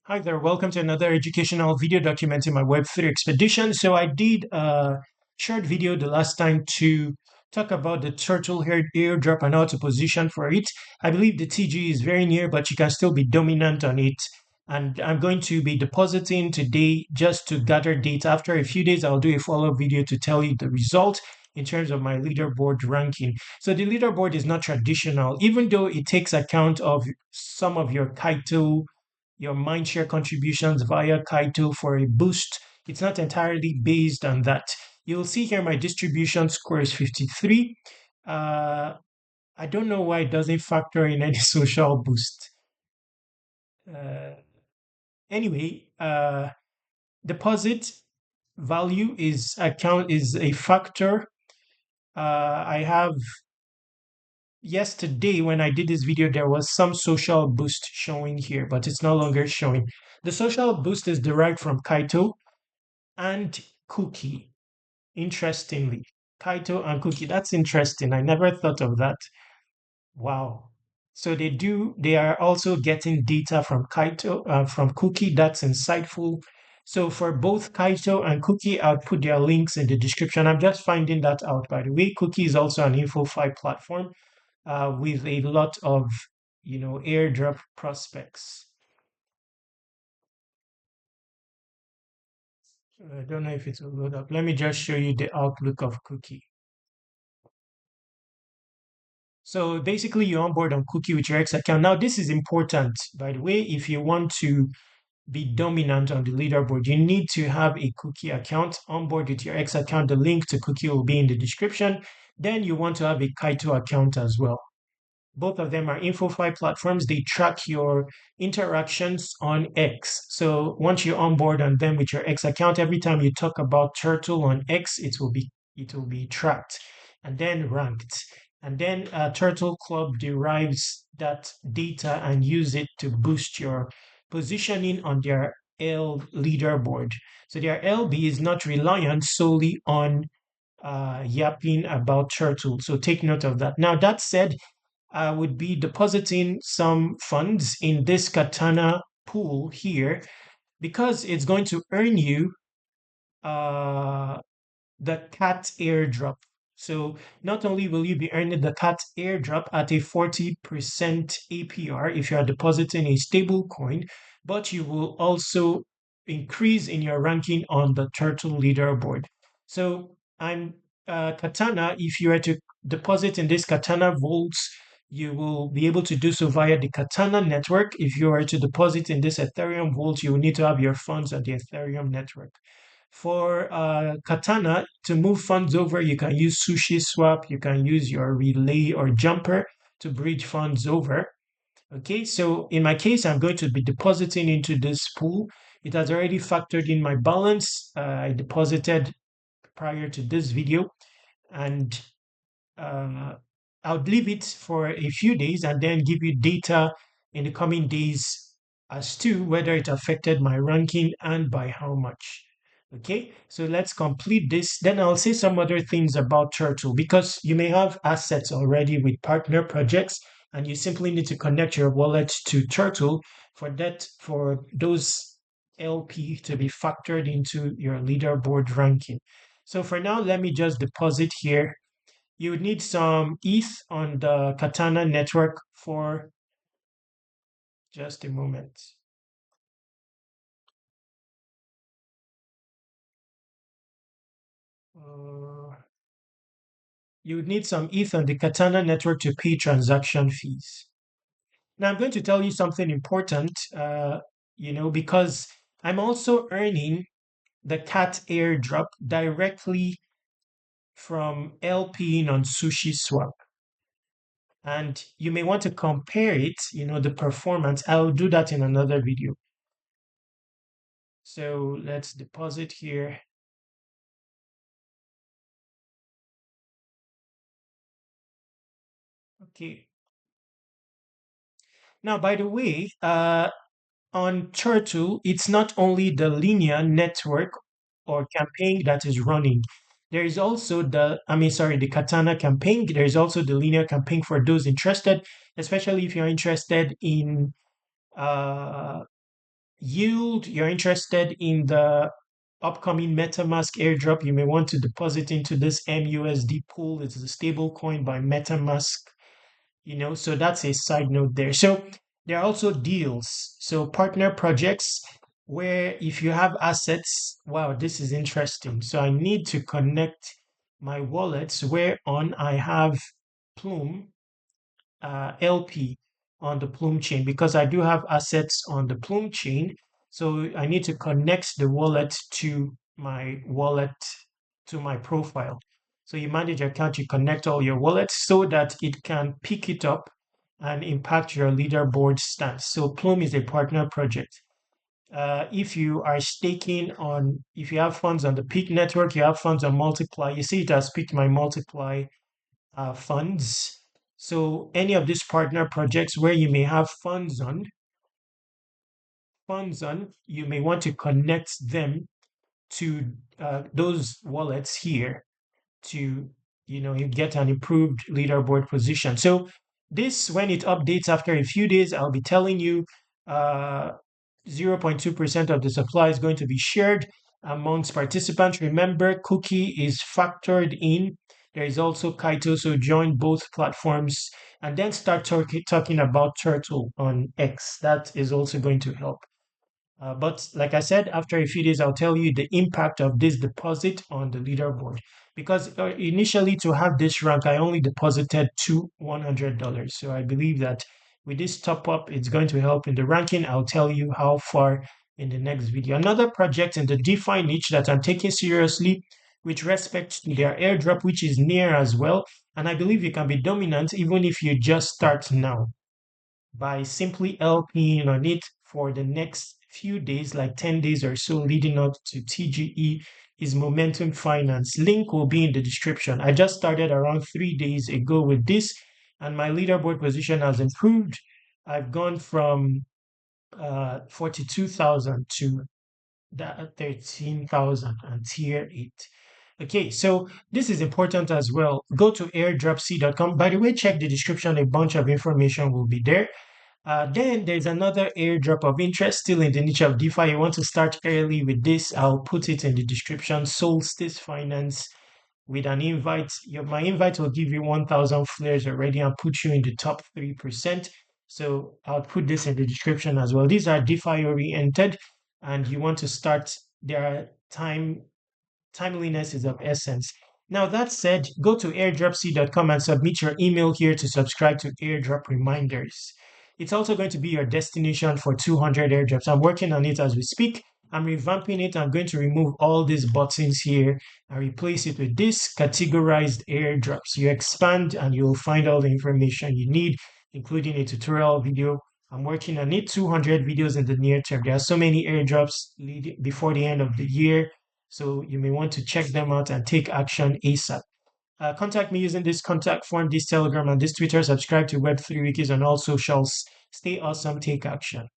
Hi there, welcome to another educational video documenting my Web3 expedition. So I did a short video the last time to talk about the turtle hair airdrop and how to position for it. I believe the TG is very near, but you can still be dominant on it. And I'm going to be depositing today just to gather data. After a few days, I'll do a follow-up video to tell you the result in terms of my leaderboard ranking. So the leaderboard is not traditional, even though it takes account of some of your Kaito your mindshare contributions via Kaito for a boost. It's not entirely based on that. You'll see here my distribution score is 53. Uh, I don't know why it doesn't factor in any social boost. Uh, anyway, deposit value is a factor. I have yesterday when I did this video, there was some social boost showing here, but it's no longer showing. The social boost is derived from Kaito and Cookie. Interestingly, Kaito and Cookie. That's interesting. I never thought of that. Wow. So they are also getting data from Kaito, from Cookie. That's insightful. So for both Kaito and Cookie, I'll put their links in the description. I'm just finding that out, by the way. Cookie is also an InfoFi platform with a lot of, airdrop prospects. I don't know if it will load up. Let me just show you the outlook of Cookie. So basically, you onboard on Cookie with your X account. Now, this is important, by the way. If you want to be dominant on the leaderboard, you need to have a Cookie account. Onboard with your X account. The link to Cookie will be in the description. Then you want to have a Kaito account as well. Both of them are InfoFi platforms. They track your interactions on X. So once you onboard on them with your X account, every time you talk about Turtle on X, it will be tracked and then ranked. And then Turtle Club derives that data and use it to boost your positioning on their L leaderboard. So their LB is not reliant solely on yapping about Turtle. So take note of that. Now, that said, I would be depositing some funds in this Katana pool here because it's going to earn you uh, the cat airdrop. So not only will you be earning the cat airdrop at a 40% APR if you are depositing a stable coin, but you will also increase in your ranking on the turtle leaderboard. So I'm Katana, if you are to deposit in this Katana vaults, you will be able to do so via the Katana network. If you are to deposit in this Ethereum vault, you will need to have your funds on the Ethereum network. For Katana, to move funds over, you can use Sushi Swap, you can use your Relay or Jumper to bridge funds over. Okay, so in my case, I'm going to be depositing into this pool. It has already factored in my balance. I deposited prior to this video, and uh, I'll leave it for a few days and then give you data in the coming days as to whether it affected my ranking and by how much. Okay, so let's complete this. Then I'll say some other things about Turtle because you may have assets already with partner projects and you simply need to connect your wallet to Turtle for those LP to be factored into your leaderboard ranking. So for now, let me just deposit here. You would need some ETH on the Katana network for just a moment. Uh, you would need some ETH on the Katana network to pay transaction fees. Now, I'm going to tell you something important, because I'm also earning the cat airdrop directly from LPing on Sushi Swap. And you may want to compare it, the performance. I'll do that in another video. So let's deposit here. Okay. Now, by the way, on Turtle, it's not only the linear network or campaign that is running. There is also the Katana campaign. There is also the linear campaign for those interested, especially if you're interested uh, Yield, you're interested in the upcoming MetaMask airdrop, you may want to deposit into this MUSD pool. It's a stable coin by MetaMask, so that's a side note there. So there are also deals. So partner projects where if you have assets, wow, this is interesting. So I need to connect my wallets where on I have Plume LP on the Plume chain because I do have assets on the Plume chain. So I need to connect the wallet to my profile. So you manage your account, you connect all your wallets so that it can pick it up and impact your leaderboard stats. So Plume is a partner project. If you are staking on, if you have funds on the Peak network, you have funds on Multiply, you see it has picked my Multiply funds. So any of these partner projects where you may have funds on, you may want to connect them to those wallets here to you get an improved leaderboard position. So this, when it updates after a few days, I'll be telling you 0.2% of the supply is going to be shared amongst participants. Remember, cookie is factored in. There is also Kaito, so join both platforms and then start talking about Turtle on X. That is also going to help. But like I said, after a few days, I'll tell you the impact of this deposit on the leaderboard. Because initially, to have this rank, I only deposited $100. So I believe that with this top up, it's going to help in the ranking. I'll tell you how far in the next video. Another project in the DeFi niche that I'm taking seriously with respect to their airdrop, which is near as well. And I believe you can be dominant even if you just start now by simply LPing on it for the next few days, like 10 days or so leading up to TGE, is Momentum Finance. Link will be in the description. I just started around 3 days ago with this, and my leaderboard position has improved. I've gone from 42,000 to 13,000 and tier 8. Okay, so this is important as well. Go to airdropc.com. By the way, check the description. A bunch of information will be there. Then there's another airdrop of interest still in the niche of DeFi. You want to start early with this, I'll put it in the description. Solstice Finance with an invite. My invite will give you 1,000 flares already and put you in the top 3%. So I'll put this in the description as well. These are DeFi oriented and you want to start, their timeliness is of essence. Now, that said, go to airdropc.com and submit your email here to subscribe to airdrop reminders. It's also going to be your destination for 200 airdrops. I'm working on it as we speak. I'm revamping it. I'm going to remove all these buttons here and replace it with this categorized airdrops. You expand and you'll find all the information you need, including a tutorial video. I'm working on it, 200 videos in the near term. There are so many airdrops before the end of the year. So you may want to check them out and take action ASAP. Contact me using this contact form, this Telegram, and this Twitter. Subscribe to Web3 Wikis on all socials. Stay awesome, take action.